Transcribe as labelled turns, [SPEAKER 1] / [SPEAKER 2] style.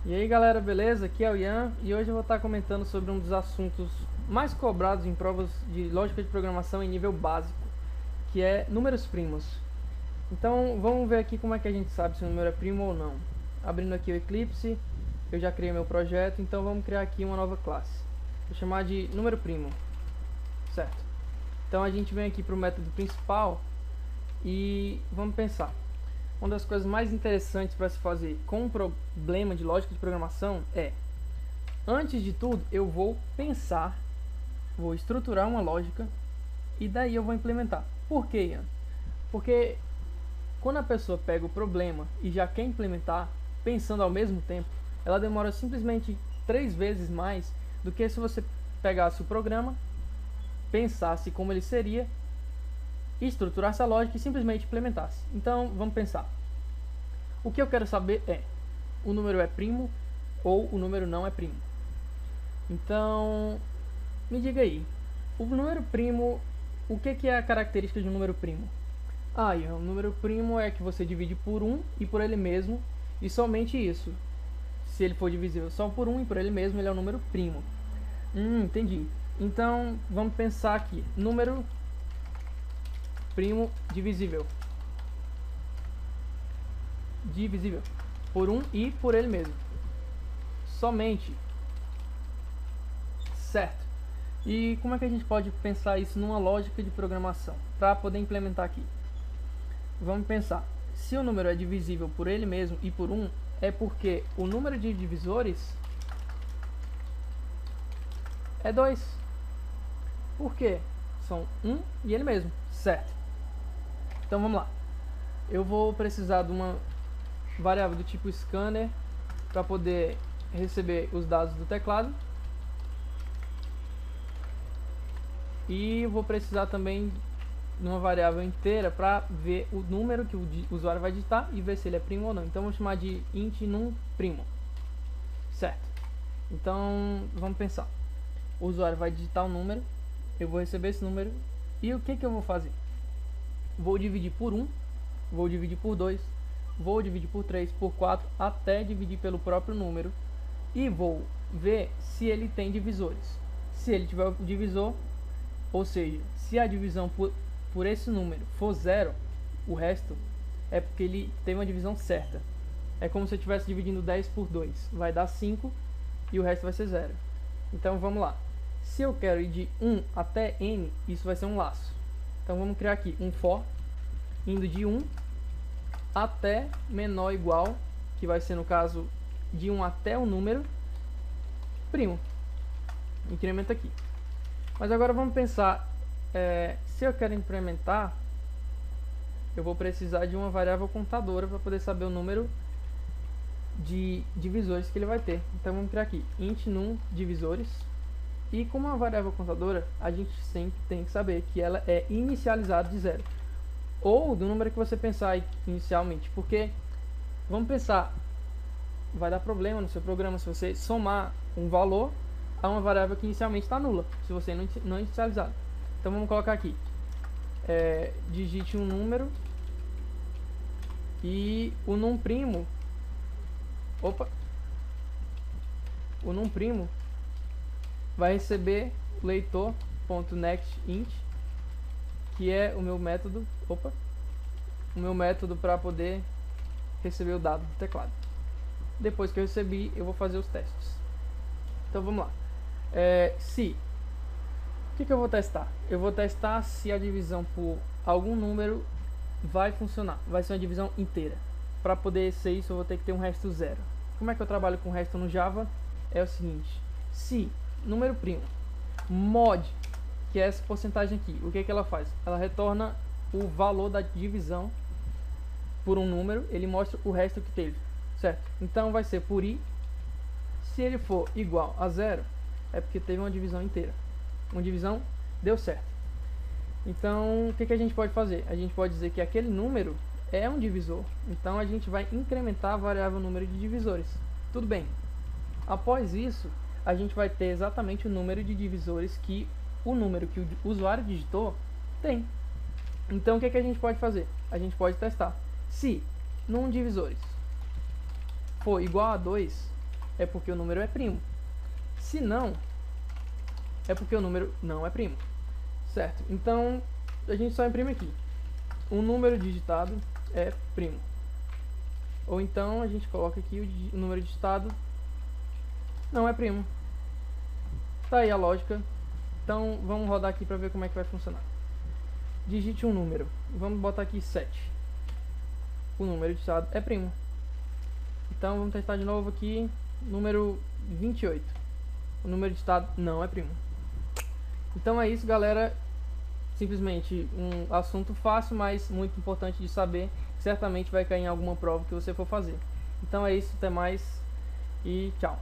[SPEAKER 1] E aí galera, beleza? Aqui é o Ian e hoje eu vou estar comentando sobre um dos assuntos mais cobrados em provas de lógica de programação em nível básico, que é números primos. Então vamos ver aqui como é que a gente sabe se o número é primo ou não. Abrindo aqui o Eclipse, eu já criei meu projeto, então vamos criar aqui uma nova classe. Vou chamar de número primo, certo? Então a gente vem aqui para o método principal e vamos pensar. Uma das coisas mais interessantes para se fazer com um problema de lógica de programação é, antes de tudo, eu vou pensar, vou estruturar uma lógica e daí eu vou implementar. Por quê, Ian? Porque quando a pessoa pega o problema e já quer implementar, pensando ao mesmo tempo, ela demora simplesmente 3 vezes mais do que se você pegasse o programa, pensasse como ele seria, estruturasse a lógica e simplesmente implementasse. Então vamos pensar. O que eu quero saber é, o número é primo ou o número não é primo? Então, me diga aí, o número primo, o que é a característica de um número primo? O número primo é que você divide por 1 e por ele mesmo, e somente isso. Se ele for divisível só por 1 e por ele mesmo, ele é um número primo. Entendi. Então, vamos pensar aqui, número primo divisível por 1 e por ele mesmo, somente, certo? E como é que a gente pode pensar isso numa lógica de programação para poder implementar aqui? Vamos pensar, se o número é divisível por ele mesmo e por 1, é porque o número de divisores é 2. Por quê? São 1 e ele mesmo, certo? Então vamos lá. Eu vou precisar de uma variável do tipo scanner para poder receber os dados do teclado. E vou precisar também de uma variável inteira para ver o número que o usuário vai digitar e ver se ele é primo ou não. Então vou chamar de int num primo, certo? Então vamos pensar. O usuário vai digitar um número, eu vou receber esse número e o que eu vou fazer? Vou dividir por 1, vou dividir por 2, vou dividir por 3, por 4, até dividir pelo próprio número e vou ver se ele tem divisores. Se ele tiver o divisor, ou seja, se a divisão por esse número for 0, o resto é porque ele tem uma divisão certa. É como se eu estivesse dividindo 10 por 2, vai dar 5 e o resto vai ser 0. Então vamos lá. Se eu quero ir de 1 até n, isso vai ser um laço. Então vamos criar aqui um for, indo de 1 até menor ou igual, que vai ser no caso de 1 até o número primo. Incrementa aqui. Mas agora vamos pensar, se eu quero implementar, eu vou precisar de uma variável contadora para poder saber o número de divisores que ele vai ter. Então vamos criar aqui int num divisores. E como uma variável contadora, a gente sempre tem que saber que ela é inicializada de 0. Ou do número que você pensar inicialmente. Porque, vamos pensar, vai dar problema no seu programa se você somar um valor a uma variável que inicialmente está nula, se você não inicializar. Então vamos colocar aqui, digite um número e o num primo, o num primo vai receber leitor.nextInt, que é o meu método, para poder receber o dado do teclado. Depois que eu recebi, eu vou fazer os testes. Então vamos lá. O que eu vou testar? Eu vou testar se a divisão por algum número vai funcionar. Vai ser uma divisão inteira. Para poder ser isso, eu vou ter que ter um resto zero. Como é que eu trabalho com resto no Java? É o seguinte: se número primo mod, que é essa porcentagem aqui, o que ela faz? Ela retorna o valor da divisão por um número, ele mostra o resto que teve, certo? Então vai ser por i. Se ele for igual a 0, é porque teve uma divisão inteira. Uma divisão deu certo. Então, o que a gente pode fazer? A gente pode dizer que aquele número é um divisor. Então, a gente vai incrementar a variável número de divisores. Tudo bem. Após isso, a gente vai ter exatamente o número de divisores que o número que o usuário digitou tem. Então, o que a gente pode fazer? A gente pode testar. Se num divisores for igual a 2, é porque o número é primo. Se não, é porque o número não é primo. Certo? Então, a gente só imprime aqui. Um número digitado é primo. Ou então a gente coloca aqui o número digitado não é primo. Tá aí a lógica. Então vamos rodar aqui para ver como é que vai funcionar. Digite um número. Vamos botar aqui 7. O número digitado é primo. Então vamos testar de novo aqui. Número 28. O número digitado não é primo. Então é isso, galera. Simplesmente um assunto fácil, mas muito importante de saber. Certamente vai cair em alguma prova que você for fazer. Então é isso, até mais e tchau.